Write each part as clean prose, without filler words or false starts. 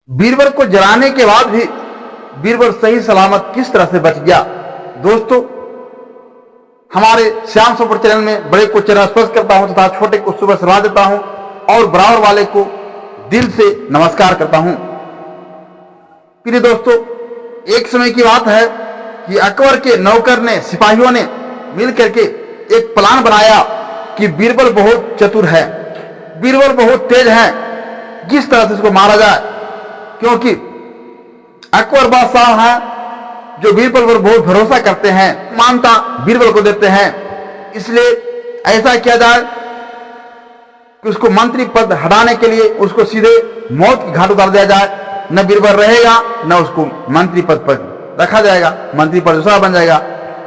बीरबल को जलाने के बाद भी बीरबल सही सलामत किस तरह से बच गया। दोस्तों, हमारे श्याम सुपर चैनल में बड़े को चरण स्पर्श करता हूं तथा छोटे को सुबह सलाह देता हूं और बराबर वाले को दिल से नमस्कार करता हूं। प्रिय दोस्तों, एक समय की बात है कि अकबर के नौकर ने, सिपाहियों ने मिलकर के एक प्लान बनाया कि बीरबल बहुत चतुर है, बीरबल बहुत तेज है, किस तरह से इसको मारा जाए। क्योंकि अकबर बादशाह है जो बीरबल पर बहुत भरोसा करते हैं, मानता बीरबल को देते हैं। इसलिए ऐसा किया जाए कि उसको मंत्री पद हटाने के लिए उसको सीधे मौत की घाट उतार दिया जाए। न बीरबल रहेगा न उसको मंत्री पद पर रखा जाएगा, मंत्री पद दूसरा बन जाएगा।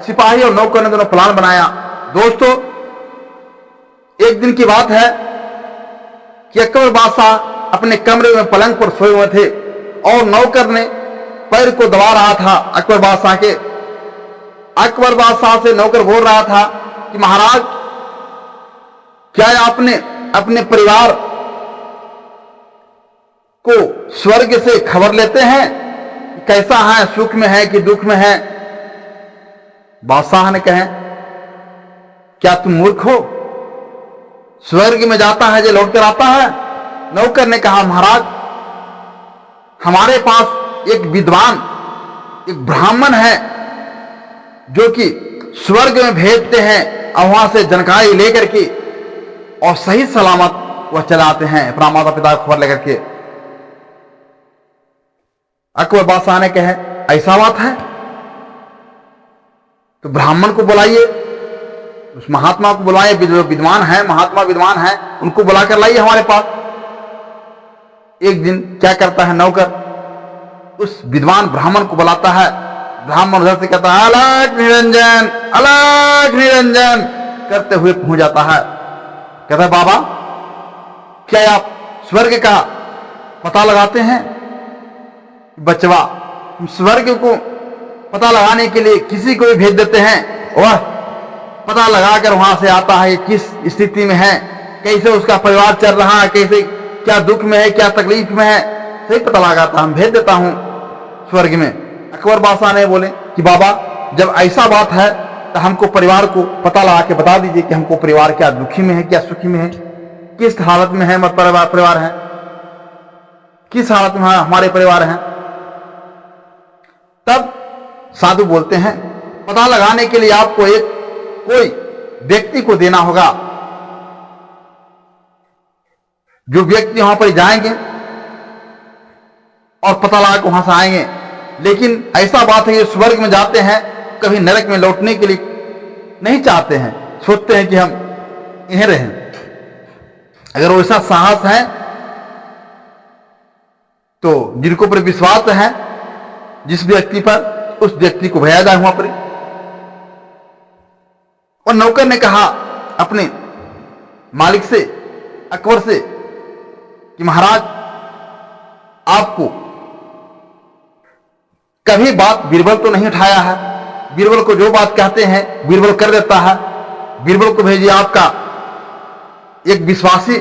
सिपाही और नौकर ने दोनों प्लान बनाया। दोस्तों, एक दिन की बात है कि अकबर बादशाह अपने कमरे में पलंग पर सोए हुए थे और नौकर ने पैर को दबा रहा था अकबर बादशाह के। अकबर बादशाह से नौकर बोल रहा था कि महाराज, क्या आपने अपने परिवार को स्वर्ग से खबर लेते हैं, कैसा है, सुख में है कि दुख में है। बादशाह ने कहा, क्या तुम मूर्ख हो, स्वर्ग में जाता है जो लौट कर आता है। नौकर ने कहा, महाराज, हमारे पास एक विद्वान, एक ब्राह्मण है जो कि स्वर्ग में भेजते हैं और वहां से जानकारी लेकर के और सही सलामत वह चलाते हैं अपना माता पिता को खबर लेकर के। अकबर बादशाह ने कहा, ऐसा बात है तो ब्राह्मण को बुलाइए, उस महात्मा को बुलाइए, जो विद्वान है, महात्मा विद्वान है, उनको बुलाकर लाइए हमारे पास। एक दिन क्या करता है नौकर, उस विद्वान ब्राह्मण को बुलाता है। ब्राह्मण उधर से कहता है, अलग निरंजन, अलग निरंजन करते हुए पहुंच जाता है। कहता है, बाबा, क्या आप स्वर्ग का पता लगाते हैं? बचवा, स्वर्ग को पता लगाने के लिए किसी को भी भेज देते हैं, वह पता लगाकर वहां से आता है किस स्थिति में है, कैसे उसका परिवार चल रहा है, कैसे क्या दुख में है, क्या तकलीफ में है, सही पता लगाता हम भेज देता हूं स्वर्ग में। अकबर बादशाह ने बोले कि बाबा, जब ऐसा बात है तो हमको परिवार को पता लगा के बता दीजिए कि हमको परिवार क्या दुखी में है, क्या सुखी में है, किस हालत में है परिवार है, किस हालत में हमारे परिवार हैं। तब साधु बोलते हैं, पता लगाने के लिए आपको एक कोई व्यक्ति को देना होगा। जो व्यक्ति वहां पर जाएंगे और पता लगा के वहां से आएंगे, लेकिन ऐसा बात है कि स्वर्ग में जाते हैं, कभी नरक में लौटने के लिए नहीं चाहते हैं, सोचते हैं कि हम यहीं रहें। अगर वैसा साहस है तो जिनको पर विश्वास है जिस व्यक्ति पर, उस व्यक्ति को भेजा जाए वहां पर। और नौकर ने कहा अपने मालिक से, अकबर से, कि महाराज, आपको कभी बात बीरबल तो नहीं उठाया है, बीरबल को जो बात कहते हैं बीरबल कर देता है। बीरबल को भेजिए, आपका एक विश्वासी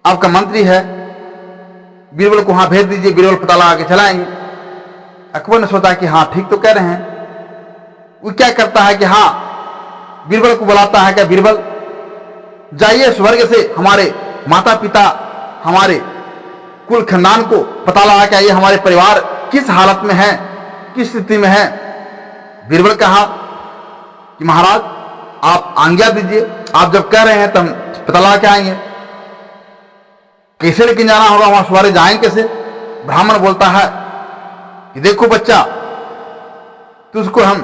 आपका मंत्री है, बीरबल को वहां भेज दीजिए, बीरबल पता लगा के चलाएंगे। अकबर ने सोचा कि हाँ, ठीक तो कह रहे हैं। वो क्या करता है कि हाँ, बीरबल को बुलाता है कि बीरबल, जाइए स्वर्ग से हमारे माता पिता, हमारे कुल खानदान को पता लगा के आइए, हमारे परिवार किस हालत में है, किस स्थिति में है। बीरबल कहा कि महाराज, आप आज्ञा दीजिए, आप जब कह रहे हैं तब पता लगा के आएंगे। कैसे लेकिन जाना होगा वहां, स्वर्ग जाएंगे कैसे? ब्राह्मण बोलता है कि देखो बच्चा, तुझको हम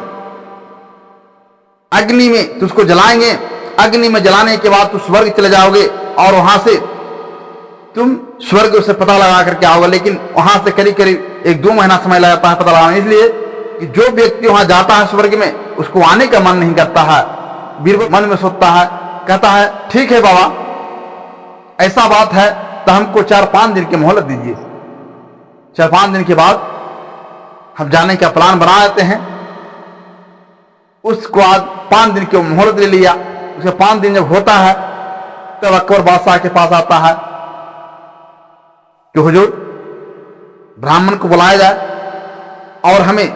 अग्नि में तुझको जलाएंगे, अग्नि में जलाने के बाद तू स्वर्ग चले जाओगे और वहां से तुम स्वर्ग से पता लगा करके आओगे। लेकिन वहां से करीब करीब 1-2 महीना समय लगता है पता लगाने, इसलिए कि जो व्यक्ति वहां जाता है स्वर्ग में, उसको आने का मन नहीं करता है। बीरबल मन में सोचता है, कहता है, ठीक है बाबा, ऐसा बात है तो हमको 4-5 दिन की मोहलत दीजिए। 4-5 दिन के बाद हम जाने का प्लान बना लेते हैं। उसको आज 5 दिन की मोहलत ले लिया। उसे 5 दिन जब होता है तब अकबर बादशाह के पास आता है कि हुजूर, ब्राह्मण को बुलाया जाए और हमें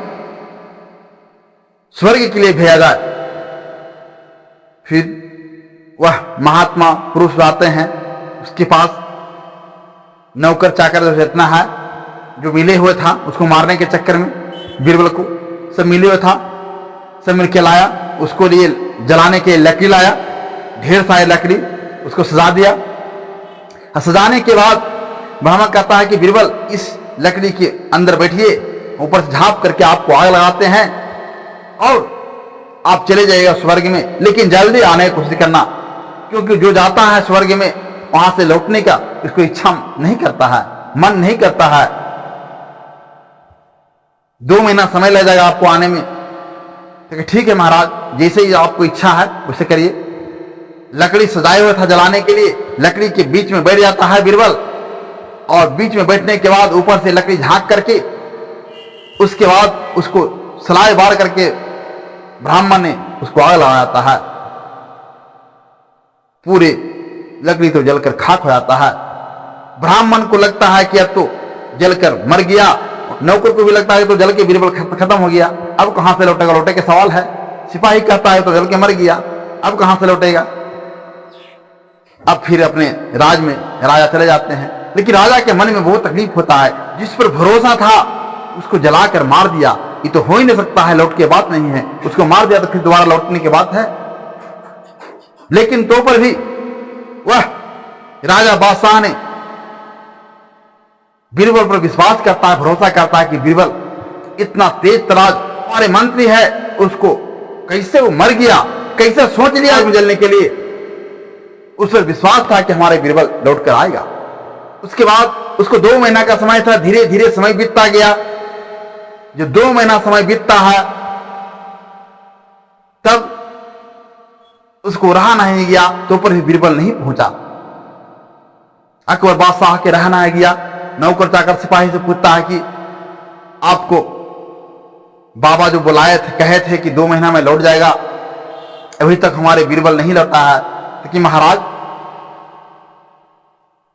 स्वर्ग के लिए भेजा जाए। फिर वह महात्मा पुरुष आते हैं, उसके पास नौकर चाकर जो जितना है, जो मिले हुए था उसको मारने के चक्कर में बीरबल को सब मिले हुए था, सब मिलके लाया, उसको लिए जलाने के लकड़ी लाया, ढेर सारी लकड़ी, उसको सजा दिया। सजाने के बाद ब्राह्मण कहता है कि बीरबल इस लकड़ी के अंदर बैठिए, ऊपर से झाँप करके आपको आग लगाते हैं और आप चले जाइएगा स्वर्ग में, लेकिन जल्दी आने की कोशिश करना, क्योंकि जो जाता है स्वर्ग में वहां से लौटने का इसको इच्छा नहीं करता है, मन नहीं करता है। 2 महीना समय लग जाएगा आपको आने में। तो ठीक है महाराज, जैसे ही आपको इच्छा है वैसे करिए। लकड़ी सजाए हुआ था जलाने के लिए, लकड़ी के बीच में बैठ जाता है बीरबल, और बीच में बैठने के बाद ऊपर से लकड़ी झांक करके उसके बाद उसको सलाए बार करके ब्राह्मण ने उसको आग लगा जाता है। पूरे लकड़ी तो जलकर खाक हो जाता है। ब्राह्मण को लगता है कि अब तो जलकर मर गया, नौकर को भी लगता है तो जल के बीरबल खत्म हो गया, अब कहां से लौटेगा, लौटे के सवाल है। सिपाही कहता है तो जल के मर गया, अब कहां से लौटेगा। अब फिर अपने राज में राजा चले जाते हैं, लेकिन राजा के मन में बहुत तकलीफ होता है, जिस पर भरोसा था उसको जलाकर मार दिया, ये तो हो ही नहीं सकता है, लौट के बात नहीं है, उसको मार दिया तो फिर दोबारा लौटने की बात है। लेकिन तो पर भी वह राजा बादशाह ने बीरबल पर विश्वास करता है, भरोसा करता है कि बीरबल इतना तेज तराज हमारे मंत्री है, उसको कैसे वो मर गया, कैसे सोच लिया जलने के लिए। उस पर विश्वास था कि हमारे बीरबल लौट कर आएगा। उसके बाद उसको 2 महीना का समय था, धीरे धीरे समय बीतता गया। जो 2 महीना समय बीतता है तब उसको रहा नहीं गया, तो पर भी बीरबल नहीं पहुंचा। अकबर बादशाह के रहा नहीं गया। नौकर चाकर सिपाही से पूछता है कि आपको बाबा जो बुलाए थे, कहे थे कि 2 महीना में लौट जाएगा, अभी तक हमारे बीरबल नहीं लौटा है। तो कि महाराज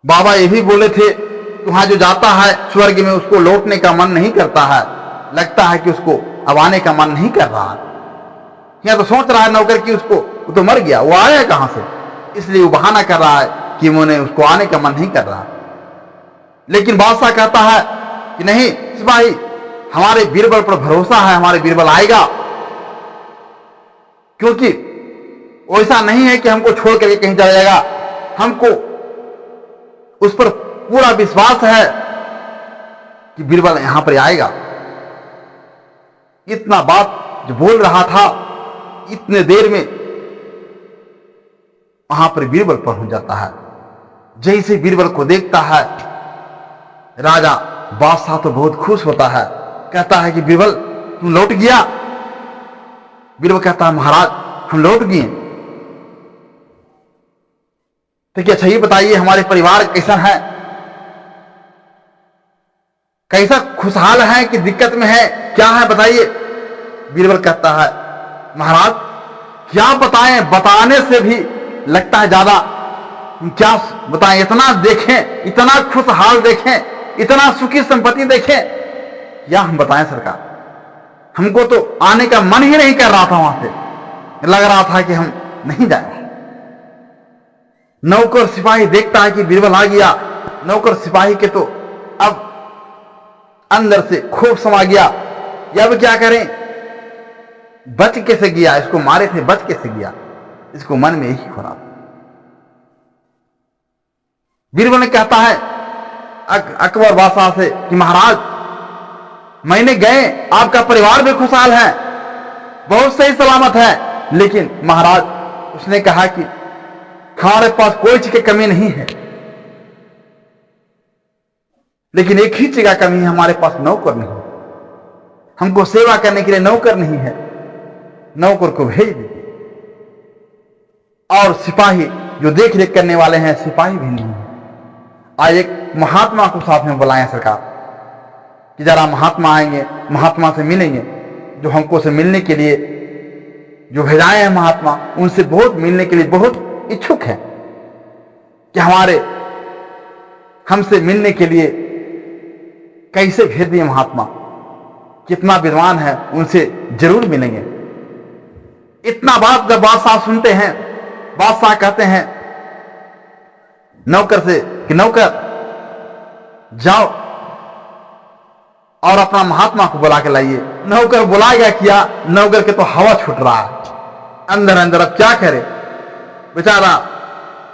बाबा ये भी बोले थे वहां जो जाता है स्वर्ग में उसको लौटने का मन नहीं करता है, लगता है कि उसको अब आने का मन नहीं कर रहा है। या तो सोच रहा है नौकर कि उसको वो तो मर गया, वो आया कहां से, इसलिए वो बहाना कर रहा है कि मुझे उसको आने का मन नहीं कर रहा। लेकिन बादशाह कहता है कि नहीं सिपाही, हमारे बीरबल पर भरोसा है, हमारे बीरबल आएगा, क्योंकि ऐसा नहीं है कि हमको छोड़ करके कहीं चला जाएगा, हमको उस पर पूरा विश्वास है कि बीरबल यहां पर आएगा। इतना बात जो बोल रहा था, इतने देर में वहां पर बीरबल पहुंच जाता है। जैसे बीरबल को देखता है राजा बादशाह तो बहुत खुश होता है, कहता है कि बीरबल तुम लौट गया। बीरबल कहता है महाराज हम लौट गए। तो क्या अच्छा ये बताइए हमारे परिवार कैसा है, कैसा खुशहाल है कि दिक्कत में है, क्या है बताइए। बीरबल कहता है महाराज क्या बताएं, बताने से भी लगता है ज्यादा, क्या बताएं, इतना देखें, इतना खुशहाल देखें, इतना सुखी संपत्ति देखें, क्या हम बताएं सरकार। हमको तो आने का मन ही नहीं कर रहा था, वहां से लग रहा था कि हम नहीं जाए। नौकर सिपाही देखता है कि बीरबल आ गया, नौकर सिपाही के तो अब अंदर से खूब समा गया, अब क्या करें, बच कैसे गया, इसको मारे थे बच कैसे गया, इसको मन में यही हो रहा। बीरबल ने कहता है अकबर बादशाह से कि महाराज मैंने गए, आपका परिवार भी खुशहाल है, बहुत सही सलामत है, लेकिन महाराज उसने कहा कि हमारे पास कोई चीज की कमी नहीं है, लेकिन एक ही चीज का कमी है, हमारे पास नौकर नहीं, हमको सेवा करने के लिए नौकर नहीं है, नौकर को भेज दीजिए। और सिपाही जो देख रेख करने वाले हैं सिपाही भी नहीं है। आज एक महात्मा को साथ में बुलाएं सरकार कि जरा महात्मा आएंगे, महात्मा से मिलेंगे, जो हमको से मिलने के लिए जो भेजाए हैं महात्मा, उनसे बहुत मिलने के लिए बहुत इच्छुक है कि हमसे मिलने के लिए कैसे भेज दिए महात्मा, कितना विद्वान है, उनसे जरूर मिलेंगे। इतना बात जब बादशाह सुनते हैं, बादशाह कहते हैं नौकर से कि नौकर जाओ और अपना महात्मा को बुला के लाइए। नौकर बुलाएगा क्या, नौकर के तो हवा छूट रहा है अंदर अंदर। अब क्या करे बेचारा,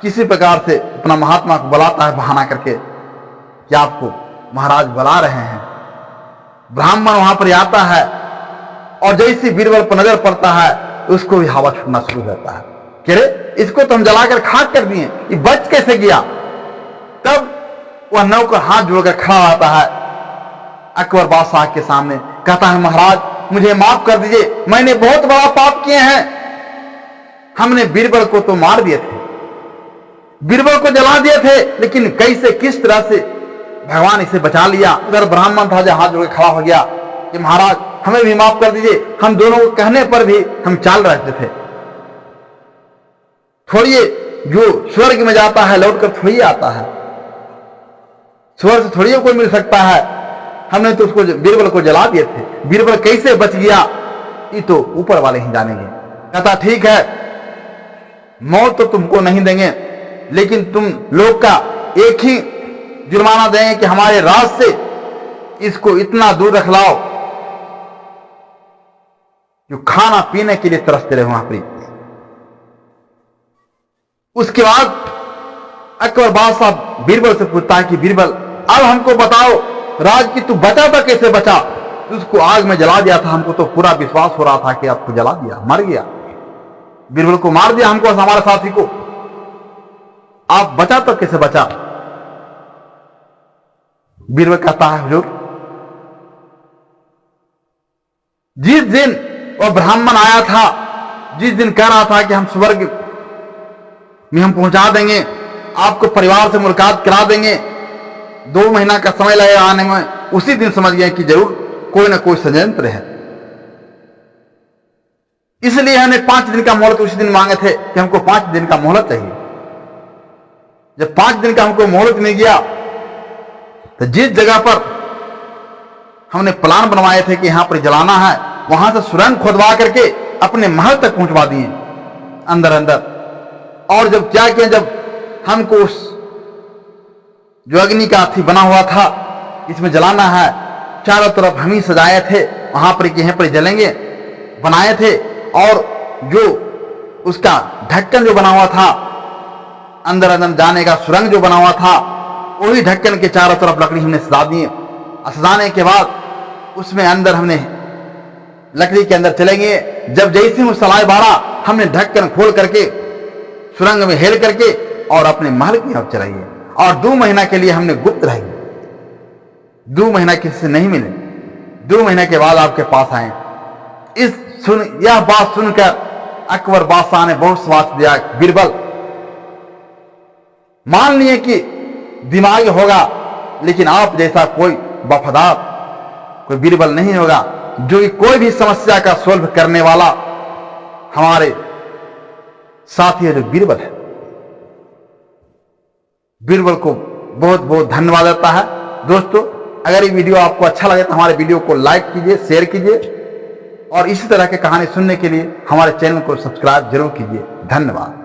किसी प्रकार से अपना महात्मा को बुलाता है बहाना करके कि आपको महाराज बुला रहे हैं। ब्राह्मण वहां पर आता है और जैसे बीरबल पर नजर पड़ता है उसको भी हवा छूटना शुरू होता है। कह रहे इसको तो हम जलाकर खाक कर दिए, ये बच कैसे गया। तब वह नौकर हाथ जोड़कर खड़ा आता है अकबर बादशाह के सामने, कहता है महाराज मुझे माफ कर दीजिए, मैंने बहुत बड़ा पाप किए हैं। हमने बीरबल को तो मार दिए थे, बीरबल को जला दिए थे, लेकिन कैसे किस तरह से भगवान इसे बचा लिया। उधर ब्राह्मण था जो हाथ जोड़कर खड़ा हो गया कि महाराज हमें भी माफ कर दीजिए, हम दोनों को कहने पर भी हम चाल रहते थे। थोड़िए जो स्वर्ग में जाता है लौटकर थोड़ी आता है, स्वर्ग से थोड़ी कोई मिल सकता है। हमने तो उसको बीरबल को जला दिए थे, बीरबल कैसे बच गया ये तो ऊपर वाले ही जानेंगे। कहता ठीक है, मौत तो तुमको नहीं देंगे, लेकिन तुम लोग का एक ही जुर्माना देंगे कि हमारे राज से इसको इतना दूर रख लाओ जो खाना पीने के लिए तरसते रहे वहां पर। उसके बाद अकबर बादशाह बीरबल से पूछता है कि बीरबल अब हमको बताओ राज की तू बचा था, कैसे बचा। उसको आग में जला दिया था, हमको तो पूरा विश्वास हो रहा था कि आपको जला दिया, मर गया, बीरबल को मार दिया हमको, हमारे साथी को, आप बचा तो कैसे बचा। बीरबल कहता है हुजूर जिस दिन वह ब्राह्मण आया था, जिस दिन कह रहा था कि हम स्वर्ग में हम पहुंचा देंगे, आपको परिवार से मुलाकात करा देंगे, 2 महीना का समय लगेगा आने में, उसी दिन समझ गए कि जरूर कोई ना कोई षड्यंत्र है। इसलिए हमने 5 दिन का मोहलत उसी दिन मांगे थे कि हमको 5 दिन का मोहलत चाहिए। जब 5 दिन का हमको मोहलत मिल गया तो जिस जगह पर हमने प्लान बनवाए थे कि यहां पर जलाना है, वहां से सुरंग खोदवा करके अपने महल तक पहुंचवा दिए अंदर अंदर। और जब क्या किया, जब हमको उस जो अग्नि का अथी बना हुआ था इसमें जलाना है, चारों तरफ हम ही सजाए थे, वहां पर यहीं पर जलेंगे बनाए थे। और जो उसका ढक्कन जो बना हुआ था, अंदर अंदर जाने का सुरंग जो बना हुआ था, वही ढक्कन के चारों तरफ लकड़ी हमने सजा दिए। सजाने के बाद उसमें अंदर हमने लकड़ी के अंदर चलेंगे। जब जैसे वो सलाई बाड़ा, हमने ढक्कन खोल करके सुरंग में हेल करके और अपने महल की ओर चलाइए। और 2 महीना के लिए हमने गुप्त रहेंगे, 2 महीना किसी से नहीं मिले, 2 महीने के बाद आपके पास आए। यह बात सुनकर अकबर बादशाह ने बहुत स्वास्थ्य दिया। बीरबल मान लिए कि दिमाग होगा, लेकिन आप जैसा कोई वफादार कोई बीरबल नहीं होगा, जो कि कोई भी समस्या का सोल्व करने वाला हमारे साथी है जो बीरबल है। बीरबल को बहुत बहुत धन्यवाद देता है। दोस्तों अगर ये वीडियो आपको अच्छा लगे तो हमारे वीडियो को लाइक कीजिए, शेयर कीजिए और इसी तरह की कहानी सुनने के लिए हमारे चैनल को सब्सक्राइब जरूर कीजिए। धन्यवाद।